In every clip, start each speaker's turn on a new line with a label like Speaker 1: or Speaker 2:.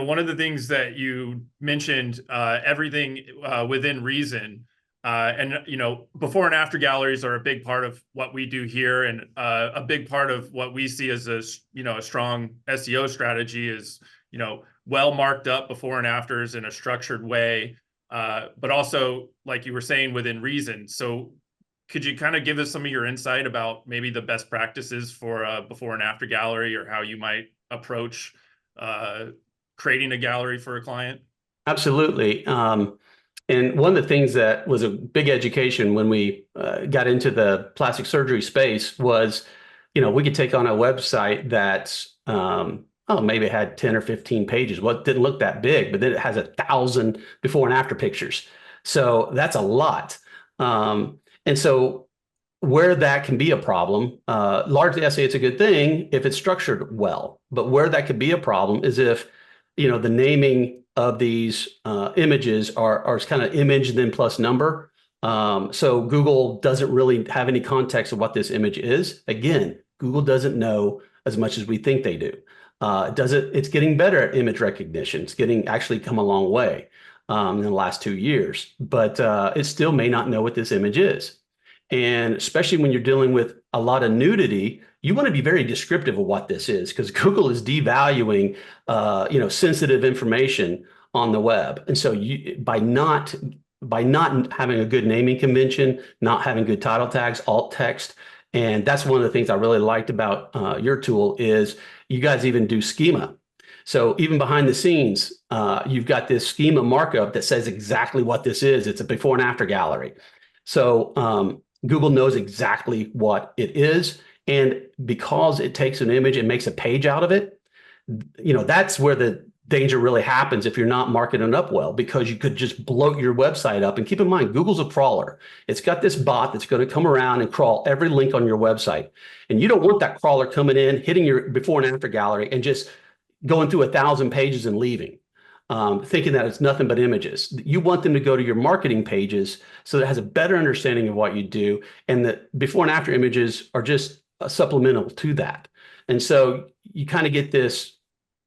Speaker 1: one of the things that you mentioned, everything within reason, and before and after galleries are a big part of what we do here, and a big part of what we see as a strong SEO strategy is well marked up before and afters in a structured way, but also like you were saying within reason. So could you kind of give us some of your insight about maybe the best practices for a before and after gallery, or how you might approach uh, creating a gallery for a client?
Speaker 2: Absolutely. And one of the things that was a big education when we got into the plastic surgery space was, we could take on a website that's, oh, maybe it had 10 or 15 pages. Well, it didn't look that big, but then it has 1,000 before and after pictures. So that's a lot. And so where that can be a problem, largely I say it's a good thing if it's structured well, but where that could be a problem is if, the naming of these images are kind of image then plus number. So Google doesn't really have any context of what this image is. Again, Google doesn't know as much as we think they do. It's getting better at image recognition. It's getting actually come a long way in the last 2 years, but it still may not know what this image is. And especially when you're dealing with a lot of nudity, you want to be very descriptive of what this is, because Google is devaluing, sensitive information on the web. And so by not having a good naming convention, not having good title tags, alt text, and that's one of the things I really liked about your tool is you guys even do schema. So even behind the scenes, you've got this schema markup that says exactly what this is. It's a before and after gallery. So Google knows exactly what it is. And because it takes an image and makes a page out of it, that's where the danger really happens if you're not marketing it up well, because you could just bloat your website up. And keep in mind, Google's a crawler. It's got this bot that's going to come around and crawl every link on your website. And you don't want that crawler coming in, hitting your before and after gallery and just going through 1,000 pages and leaving, thinking that it's nothing but images. You want them to go to your marketing pages so that it has a better understanding of what you do. And the before and after images are just supplemental to that. And so you kind of get this,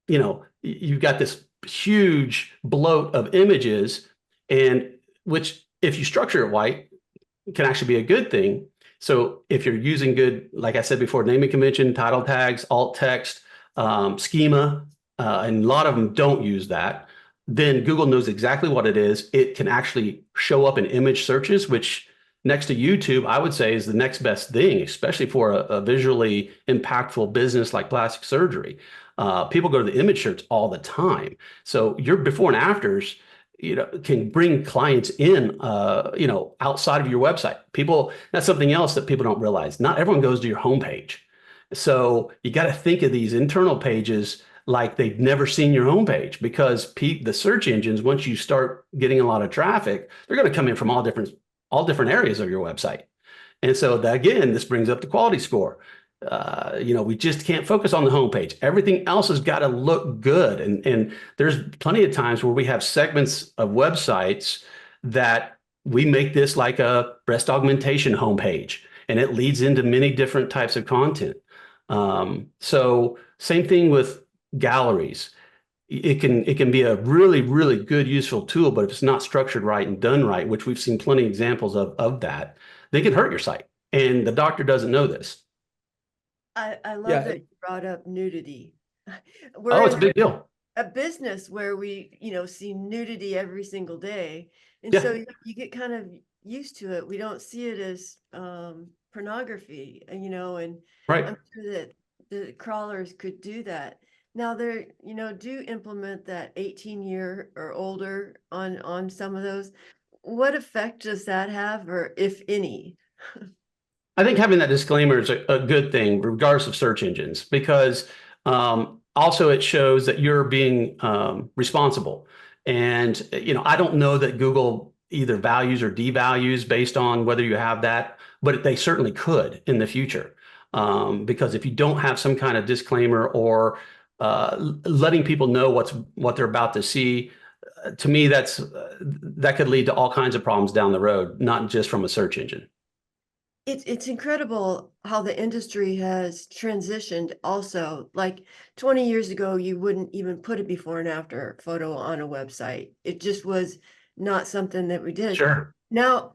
Speaker 2: you've got this huge bloat of images, and which if you structure it right, can actually be a good thing. So if you're using good, like I said before, naming convention, title tags, alt text, schema, and a lot of them don't use that, then Google knows exactly what it is. It can actually show up in image searches, which next to YouTube, I would say is the next best thing, especially for a visually impactful business like plastic surgery. People go to the image search all the time. So your before and afters, can bring clients in, outside of your website. That's something else that people don't realize. Not everyone goes to your homepage. So you got to think of these internal pages like they've never seen your homepage, because the search engines, once you start getting a lot of traffic, they're going to come in from all different areas of your website. And so again, this brings up the quality score. We just can't focus on the homepage. Everything else has got to look good. And there's plenty of times where we have segments of websites that we make this like a breast augmentation homepage, and it leads into many different types of content. So same thing with galleries. It can be a really, really good, useful tool, but if it's not structured right and done right, which we've seen plenty of examples of that, they can hurt your site. And the doctor doesn't know this.
Speaker 3: I love
Speaker 4: Yeah.
Speaker 3: that you brought up nudity.
Speaker 2: Oh,
Speaker 3: We're
Speaker 2: it's a big deal.
Speaker 3: a business where we, see nudity every single day. And
Speaker 2: Yeah.
Speaker 3: so you get kind of used to it. We don't see it as pornography, and
Speaker 2: Right.
Speaker 3: I'm sure that the crawlers could do that. Now they're, do implement that 18-year or older on some of those. What effect does that have, or if any?
Speaker 2: I think having that disclaimer is a good thing, regardless of search engines, because also it shows that you're being responsible. And, I don't know that Google either values or devalues based on whether you have that, but they certainly could in the future. Because if you don't have some kind of disclaimer or letting people know what they're about to see, to me, that could lead to all kinds of problems down the road, not just from a search engine.
Speaker 3: It's incredible how the industry has transitioned also. Like 20 years ago, you wouldn't even put a before and after photo on a website. It just was not something that we did.
Speaker 2: Sure.
Speaker 3: Now,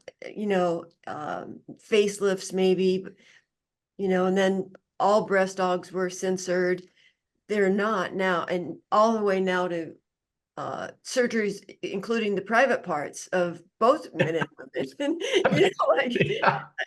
Speaker 3: facelifts maybe, and then all breast dogs were censored. They're not now, and all the way now to surgeries, including the private parts of both men and women. Like,
Speaker 2: Yeah.